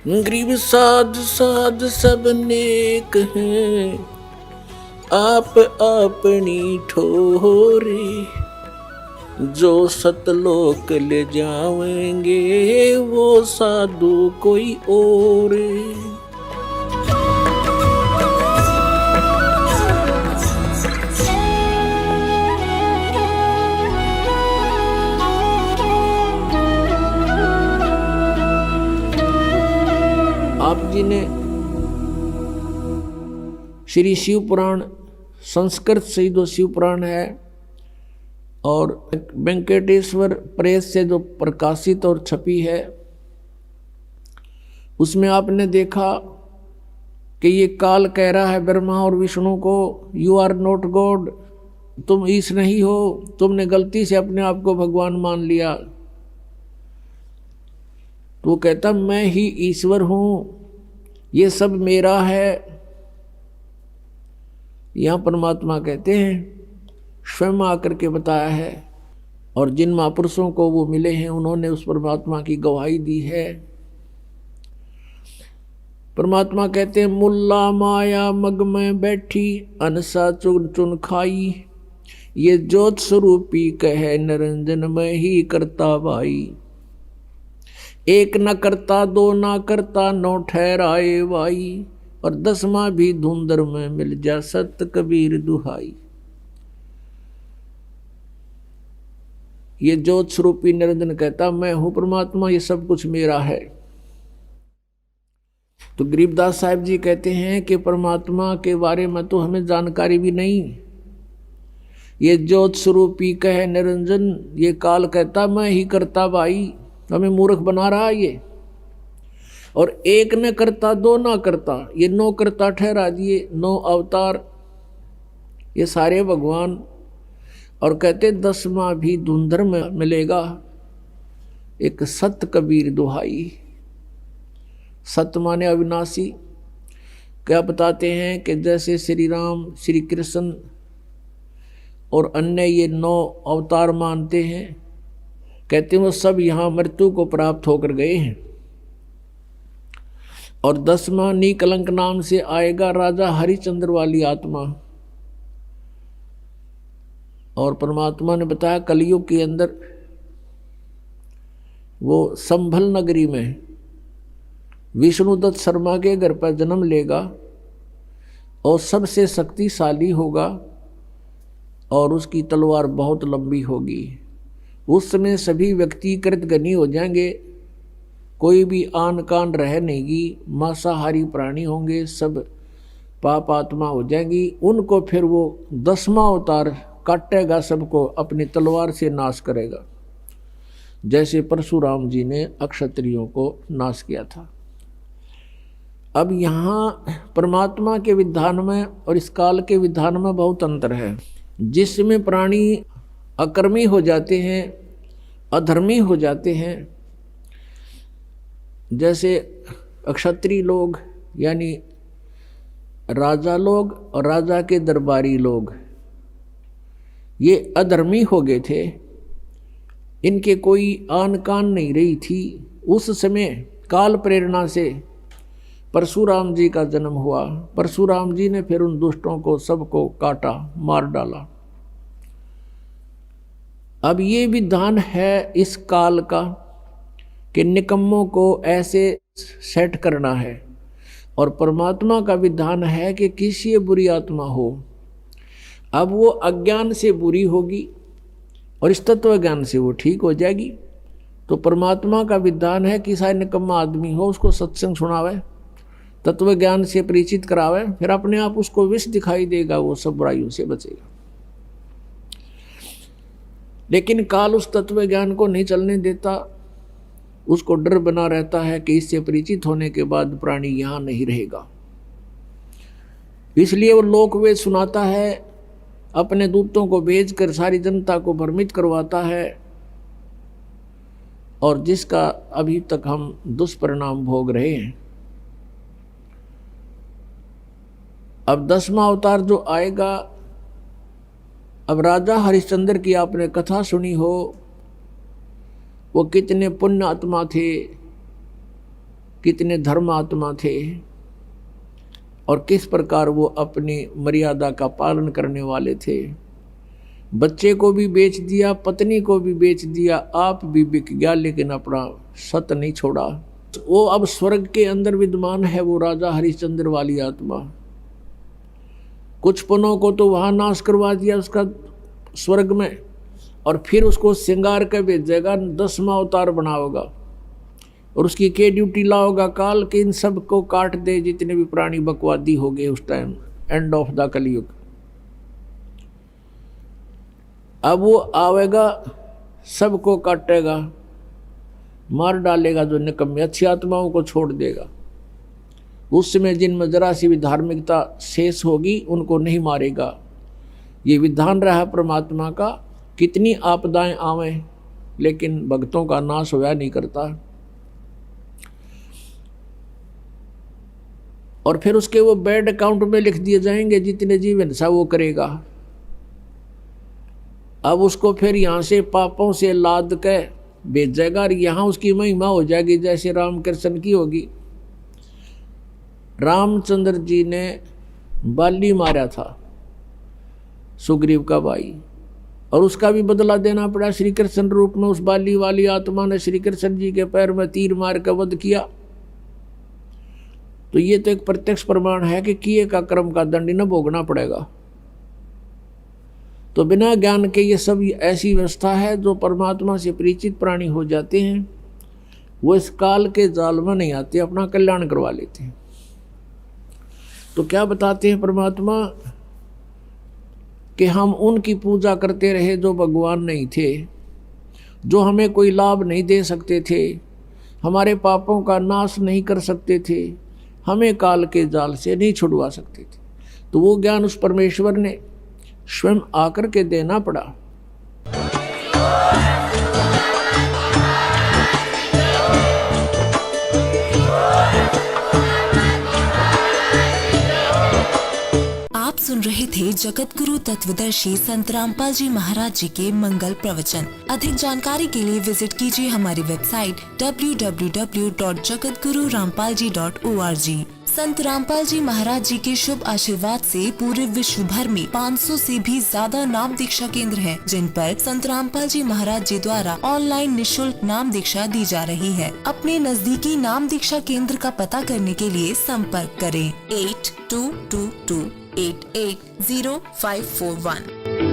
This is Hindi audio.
गरीब साध साध सब नेक हैं, आप अपनी ठोरे। जो सतलोक ले जाएंगे वो साधु कोई और। आप जी ने श्री शिव पुराण, संस्कृत शहीदों शिव पुराण है और वेंकटेश्वर प्रेस से जो प्रकाशित और छपी है, उसमें आपने देखा कि ये काल कह रहा है ब्रह्मा और विष्णु को, यू आर नॉट गॉड, तुम ईश नहीं हो, तुमने गलती से अपने आप को भगवान मान लिया। तो वो कहता मैं ही ईश्वर हूं, ये सब मेरा है। यहां परमात्मा कहते हैं स्वयं आकर के बताया है, और जिन महापुरुषों को वो मिले हैं उन्होंने उस परमात्मा की गवाही दी है। परमात्मा कहते हैं मुल्ला माया मग में बैठी, अनसा चुन चुन खाई, ये ज्योत स्वरूपी कहे निरंजन में ही करता भाई। एक न करता दो न करता नौ ठहराए भाई, और 10वां भी धुंधर में मिल जा सत कबीर दुहाई। ये ज्योत स्वरूपी निरंजन कहता मैं हूं परमात्मा, ये सब कुछ मेरा है। तो गरीबदास साहब जी कहते हैं कि परमात्मा के बारे में तो हमें जानकारी भी नहीं। ये ज्योत स्वरूपी कहे निरंजन, ये काल कहता मैं ही करता भाई, हमें मूर्ख बना रहा ये। और एक न करता दो ना करता, ये 9 करता ठहरा दिए, 9 अवतार ये सारे भगवान। और कहते 10वां भी धुंधर में मिलेगा, एक सत कबीर दुहाई। सत माने अविनाशी। क्या बताते हैं कि जैसे श्री राम, श्री कृष्ण और अन्य ये 9 अवतार मानते हैं, कहते हैं वो सब यहाँ मृत्यु को प्राप्त होकर गए हैं। और 10वां निकलंक नाम से आएगा राजा हरिश्चंद्र वाली आत्मा। और परमात्मा ने बताया कलयुग के अंदर वो संभल नगरी में विष्णुदत्त शर्मा के घर पर जन्म लेगा और सबसे शक्तिशाली होगा और उसकी तलवार बहुत लंबी होगी। उस समय सभी व्यक्ति कृतघ्नी हो जाएंगे, कोई भी आन कान रह नहीं, मांसाहारी प्राणी होंगे, सब पाप आत्मा हो जाएंगी। उनको फिर वो 10वां अवतार काटेगा, सबको अपनी तलवार से नाश करेगा, जैसे परशुराम जी ने अक्षत्रियों को नाश किया था। अब यहाँ परमात्मा के विधान में और इस काल के विधान में बहुत अंतर है। जिसमें प्राणी अकर्मी हो जाते हैं, अधर्मी हो जाते हैं, जैसे अक्षत्रिय लोग यानी राजा लोग और राजा के दरबारी लोग, ये अधर्मी हो गए थे, इनके कोई आन कान नहीं रही थी। उस समय काल प्रेरणा से परशुराम जी का जन्म हुआ। परशुराम जी ने फिर उन दुष्टों को सबको काटा, मार डाला। अब ये विधान है इस काल का कि निकम्मों को ऐसे सेट करना है, और परमात्मा का विधान है कि किसी बुरी आत्मा हो, अब वो अज्ञान से बुरी होगी और इस तत्व ज्ञान से वो ठीक हो जाएगी। तो परमात्मा का विधान है कि सारे निकम्मा आदमी हो उसको सत्संग सुनावे, तत्व ज्ञान से परिचित करावे, फिर अपने आप उसको विष दिखाई देगा, वो सब बुराइयों से बचेगा। लेकिन काल उस तत्व ज्ञान को नहीं चलने देता, उसको डर बना रहता है कि इससे परिचित होने के बाद प्राणी यहाँ नहीं रहेगा। इसलिए वो लोकवेद सुनाता है, अपने दूतों को भेजकर सारी जनता को भ्रमित करवाता है, और जिसका अभी तक हम दुष्परिणाम भोग रहे हैं। अब 10वां अवतार जो आएगा, अब राजा हरिश्चंद्र की आपने कथा सुनी हो, वो कितने पुण्य आत्मा थे, कितने धर्मात्मा थे और किस प्रकार वो अपनी मर्यादा का पालन करने वाले थे। बच्चे को भी बेच दिया, पत्नी को भी बेच दिया, आप भी बिक गया, लेकिन अपना सत नहीं छोड़ा। वो अब स्वर्ग के अंदर विद्यमान है, वो राजा हरिश्चंद्र वाली आत्मा। कुछ पनों को तो वहाँ नाश करवा दिया उसका स्वर्ग में, और फिर उसको श्रृंगार कर भेजेगा, 10वां अवतार बनाओगा और उसकी के ड्यूटी लाओगा काल के इन सब को काट दे, जितने भी प्राणी बकवादी हो गए उस टाइम, एंड ऑफ द कलयुग। अब वो आवेगा, सबको काटेगा, मार डालेगा जो निकम्मे, अच्छी आत्माओं को छोड़ देगा। उस समय जिनमें जरा सी भी धार्मिकता शेष होगी उनको नहीं मारेगा। ये विधान रहा परमात्मा का, कितनी आपदाएं आवें लेकिन भक्तों का नाश होया नहीं करता। और फिर उसके वो बैड अकाउंट में लिख दिए जाएंगे, जितने जीव हिंसा वो करेगा। अब उसको फिर यहाँ से पापों से लाद के भेजेगा और यहाँ उसकी महिमा हो जाएगी जैसे रामकृष्ण की होगी। रामचंद्र जी ने बाली मारा था, सुग्रीव का भाई, और उसका भी बदला देना पड़ा श्री कृष्ण रूप में। उस बाली वाली आत्मा ने श्री कृष्ण जी के पैर में तीर मार कर वध किया। तो ये तो एक प्रत्यक्ष प्रमाण है कि किए का कर्म का दंड न भोगना पड़ेगा। तो बिना ज्ञान के ये सब ऐसी व्यवस्था है, जो परमात्मा से परिचित प्राणी हो जाते हैं वो इस काल के जाल में नहीं आते, अपना कल्याण करवा लेते हैं। तो क्या बताते हैं परमात्मा कि हम उनकी पूजा करते रहे जो भगवान नहीं थे, जो हमें कोई लाभ नहीं दे सकते थे, हमारे पापों का नाश नहीं कर सकते थे, हमें काल के जाल से नहीं छुड़वा सकते थे। तो वो ज्ञान उस परमेश्वर ने स्वयं आकर के देना पड़ा। सुन रहे थे जगत गुरु तत्वदर्शी संत रामपाल जी महाराज जी के मंगल प्रवचन। अधिक जानकारी के लिए विजिट कीजिए हमारी वेबसाइट www.jagatgururampalji.org। संत रामपाल जी महाराज जी के शुभ आशीर्वाद से पूरे विश्व भर में 500 से भी ज्यादा नाम दीक्षा केंद्र हैं, जिन पर संत रामपाल जी महाराज जी द्वारा ऑनलाइन निशुल्क नाम दीक्षा दी जा रही है। अपने नजदीकी नाम दीक्षा केंद्र का पता करने के लिए संपर्क करें 8222880541।